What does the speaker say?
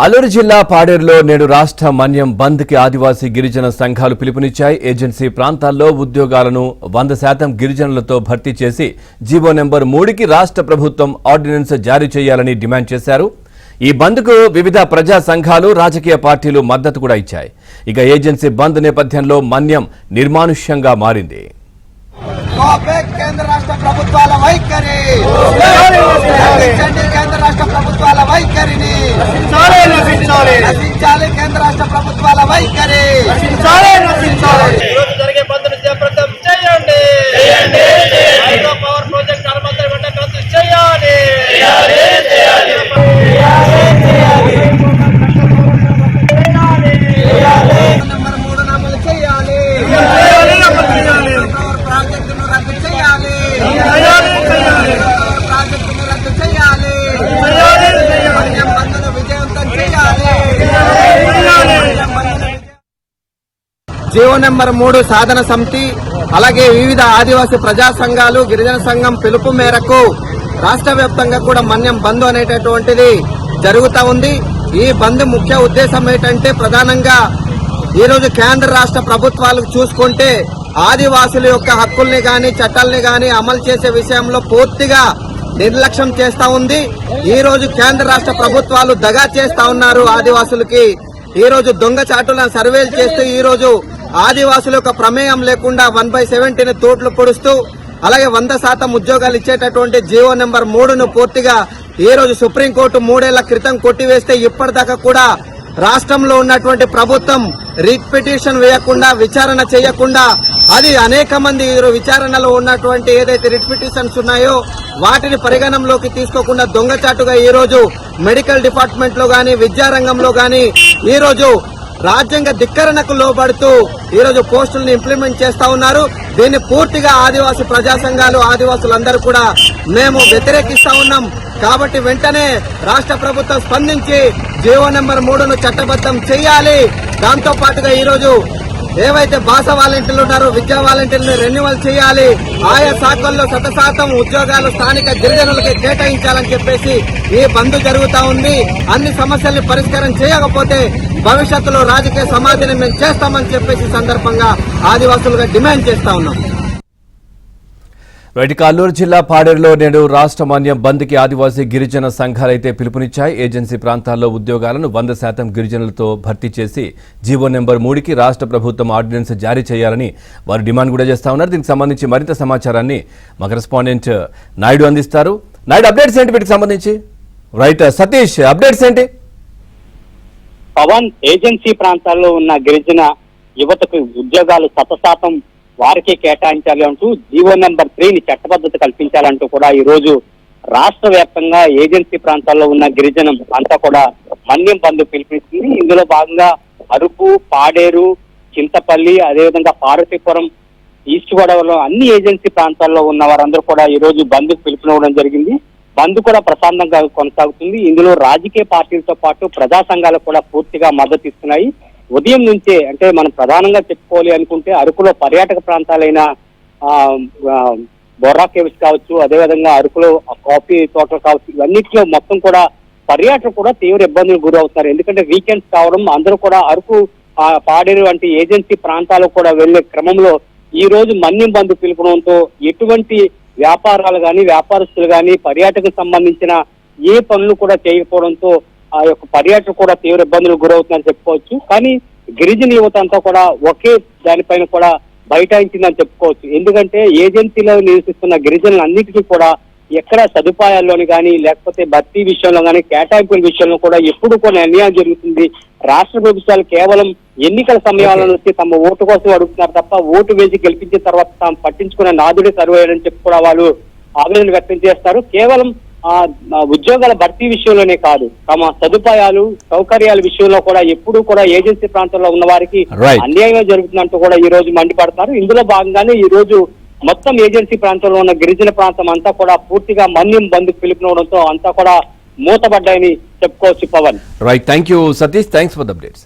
అల్లూరు జిల్లా పాడేరులో నేడు రాష్ట్ర మన్యం బంద్ కి ఆదివాసీ గిరిజన సంఘాలు పిలుపునిచ్చాయి. ఏజెన్సీ ప్రాంతాల్లో ఉద్యోగాలను 100% గిరిజనులతో భర్తీ చేసి జీవో నెంబర్ 3కి రాష్ట్ర ప్రభుత్వం ఆర్డినెన్స్ జారీ చేయాలని డిమాండ్ చేశారు. ఈ బంద్ కు వివిధ ప్రజా సంఘాలు, రాజకీయ పార్టీలు మద్దతు కూడా ఇచ్చాయి. ఇక ఏజెన్సీ బంద్ నేపథ్యంలో మన్యం నిర్మానుష్యంగా మారింది. కేంద్ర రాష్ట్ర ప్రభుత్వాల వైఖరి కేంద్ర రాష్ట్ర ప్రభుత్వాల వైఖరిని నశించాలి. కేంద్ర రాష్ట్ర ప్రభుత్వాల వైఖరి జరిగే బంద్ను జయప్రదం చేయండి. పవర్ ప్రాజెక్ట్ అనుమతి వెంటనే రద్దు చేయాలి. నెంబర్ 3 అమలు చేయాలి. ప్రాజెక్టును రద్దు చేయాలి. ప్రాజెక్టును రద్దు చేయాలి. బంద్ను విజయవంతం చేయాలి. జీవో నెంబర్ 3 సాధన సమితి అలాగే వివిధ ఆదివాసీ ప్రజా సంఘాలు, గిరిజన సంఘం పిలుపు మేరకు రాష్ట్ర వ్యాప్తంగా కూడా మన్యం బంద్ అనేటటువంటిది జరుగుతూ ఉంది. ఈ బంద్ ముఖ్య ఉద్దేశం ఏంటంటే ప్రధానంగా ఈ రోజు కేంద్ర రాష్ట్ర ప్రభుత్వాలు చూసుకుంటే ఆదివాసుల యొక్క హక్కుల్ని గాని చట్టాలని గాని అమలు చేసే విషయంలో పూర్తిగా నిర్లక్ష్యం చేస్తా ఉంది. ఈ రోజు కేంద్ర రాష్ట్ర ప్రభుత్వాలు దగా చేస్తా ఉన్నారు. ఆదివాసులకి ఈ రోజు దొంగచాటుల సర్వేలు చేస్తూ ఈ రోజు ఆదివాసుల యొక్క ప్రమేయం లేకుండా 1/70 తోట్లు పొడుస్తూ అలాగే 100% ఉద్యోగాలు ఇచ్చేటటువంటి జీవో నెంబర్ 3ను పూర్తిగా ఈ రోజు సుప్రీంకోర్టు 3 ఏళ్ల క్రితం కొట్టివేస్తే ఇప్పటిదాకా కూడా రాష్ట్రంలో ఉన్నటువంటి ప్రభుత్వం రిట్ పిటిషన్ వేయకుండా, విచారణ చేయకుండా అది అనేక మంది విచారణలో ఉన్నటువంటి ఏదైతే రిట్ పిటిషన్స్ ఉన్నాయో వాటిని పరిగణనలోకి తీసుకోకుండా దొంగచాటుగా ఈ రోజు మెడికల్ డిపార్ట్మెంట్ లో గాని, విద్యారంగంలో గాని ఈ రోజు రాజ్యాంగ ధిక్కరణకు లోబడుతూ ఈ రోజు పోస్టులను ఇంప్లిమెంట్ చేస్తా ఉన్నారు. దీన్ని పూర్తిగా ఆదివాసీ ప్రజా సంఘాలు, ఆదివాసులందరూ కూడా మేము వ్యతిరేకిస్తా ఉన్నాం. కాబట్టి వెంటనే రాష్ట్ర ప్రభుత్వం స్పందించి జీవో నెంబర్ 3ను చట్టబద్ధం చేయాలి. దాంతో పాటుగా ఈ రోజు ఏవైతే భాష వాలంటీర్లు ఉన్నారో విద్యా వాలంటీర్లను రెన్యువల్ చేయాలి. ఆయా శాఖల్లో 100% ఉద్యోగాలు స్థానిక గిరిజనులకి కేటాయించాలని చెప్పేసి ఈ బంద్ జరుగుతా ఉంది. అన్ని సమస్యల్ని పరిష్కారం చేయకపోతే భవిష్యత్తులో రాజకీయ సమాధిని మేము చేస్తామని చెప్పేసి సందర్భంగా ఆదివాసులుగా డిమాండ్ చేస్తా ఉన్నాం. అల్లూరు జిల్లా పాడేరులో నేడు రాష్ట్ర మన్యం బంద్ కి ఆదివాసీ గిరిజన సంఘాలైతే పిలుపునిచ్చాయి. ఏజెన్సీ ప్రాంతాల్లో ఉద్యోగాలను 100% గిరిజనులతో భర్తీ చేసి జీవో నెంబర్ 3కి రాష్ట్ర ప్రభుత్వం ఆర్డినెన్స్ జారీ చేయాలని వారు డిమాండ్ కూడా చేస్తా ఉన్నారు. దీనికి సంబంధించి మరింత సమాచారాన్ని మా కరెస్పాండెంట్ నాయుడు అందిస్తారు. నాయుడు, అప్డేట్స్ ఏంటి వీటికి సంబంధించి? రైట్ సతీష్, అప్డేట్స్ ఏంటి? పవన్, ఏజెన్సీ ప్రాంతాల్లో ఉన్న గిరిజన యువతకు ఉద్యోగాలు 100% వారికే కేటాయించాలి అంటూ జీవో నెంబర్ 3ని చట్టబద్ధత కల్పించాలంటూ కూడా ఈ రోజు రాష్ట్ర వ్యాప్తంగా ఏజెన్సీ ప్రాంతాల్లో ఉన్న గిరిజనం అంతా కూడా మన్యం బంద్ పిలుపునిస్తుంది. ఇందులో భాగంగా అరకు, పాడేరు, చింతపల్లి, అదేవిధంగా పార్వతీపురం, ఈస్ట్ గోదావరిలో అన్ని ఏజెన్సీ ప్రాంతాల్లో ఉన్న వారందరూ కూడా ఈ రోజు బంద్ పిలుపునివ్వడం జరిగింది. బంద్ కూడా ప్రశాంతంగా కొనసాగుతుంది. ఇందులో రాజకీయ పార్టీలతో పాటు ప్రజా సంఘాలు కూడా పూర్తిగా మద్దతు ఇస్తున్నాయి. ఉదయం నుంచే అంటే మనం ప్రధానంగా చెప్పుకోవాలి అనుకుంటే అరకులో పర్యాటక ప్రాంతాలైన బొర్రా కేవ్స్ కావచ్చు, అదేవిధంగా అరకులో కాఫీ తోటలు కావచ్చు, ఇవన్నిటిలో మొత్తం కూడా పర్యాటకులు కూడా తీవ్ర ఇబ్బందులకు గురవుతున్నారు. ఎందుకంటే వీకెండ్స్ కావడం, అందరూ కూడా అరకు, పాడేరు వంటి ఏజెన్సీ ప్రాంతాలకు కూడా వెళ్లే క్రమంలో ఈ రోజు మన్యం బంద్ పిలుపునంతో ఎటువంటి వ్యాపారాలు గాని, వ్యాపారస్తులు గాని, పర్యాటకు సంబంధించిన ఏ పనులు కూడా చేయకపోవడంతో ఆ యొక్క పర్యాటకులు కూడా తీవ్ర ఇబ్బందులకు గురవుతుందని చెప్పుకోవచ్చు. కానీ గిరిజన యువత అంతా కూడా ఒకే దానిపైన కూడా బైఠాయించిందని చెప్పుకోవచ్చు. ఎందుకంటే ఏజెన్సీలో నివసిస్తున్న గిరిజనులు అన్నిటికీ కూడా ఎక్కడ సదుపాయాల్లోని కానీ, లేకపోతే భర్తీ విషయంలో కానీ, కేటాయింపుల విషయంలో కూడా ఎప్పుడు కూడా అన్యాయం జరుగుతుంది. రాష్ట్ర ప్రభుత్వాలు కేవలం ఎన్నికల సమయాలను వచ్చి తమ ఓటు కోసం అడుగుతున్నారు తప్ప ఓటు వేసి గెలిపించిన తర్వాత తాము పట్టించుకునే నాదుడే సర్వేయని చెప్పి కూడా వాళ్ళు ఆవేదన వ్యక్తం చేస్తారు. కేవలం ఉద్యోగాల భర్తీ విషయంలోనే కాదు, తమ సదుపాయాలు, సౌకర్యాల విషయంలో కూడా ఎప్పుడూ కూడా ఏజెన్సీ ప్రాంతంలో ఉన్న వారికి అన్యాయంగా జరుగుతుందంటూ కూడా ఈ రోజు మండిపడుతున్నారు. ఇందులో భాగంగానే ఈ రోజు మొత్తం ఏజెన్సీ ప్రాంతంలో ఉన్న గిరిజన ప్రాంతం అంతా కూడా పూర్తిగా మన్యం బంద్ పిలుపునివ్వడంతో అంతా కూడా మూతపడ్డాయని చెప్పుకోవచ్చు. Pawan, right, thank you Satish, thanks for the updates.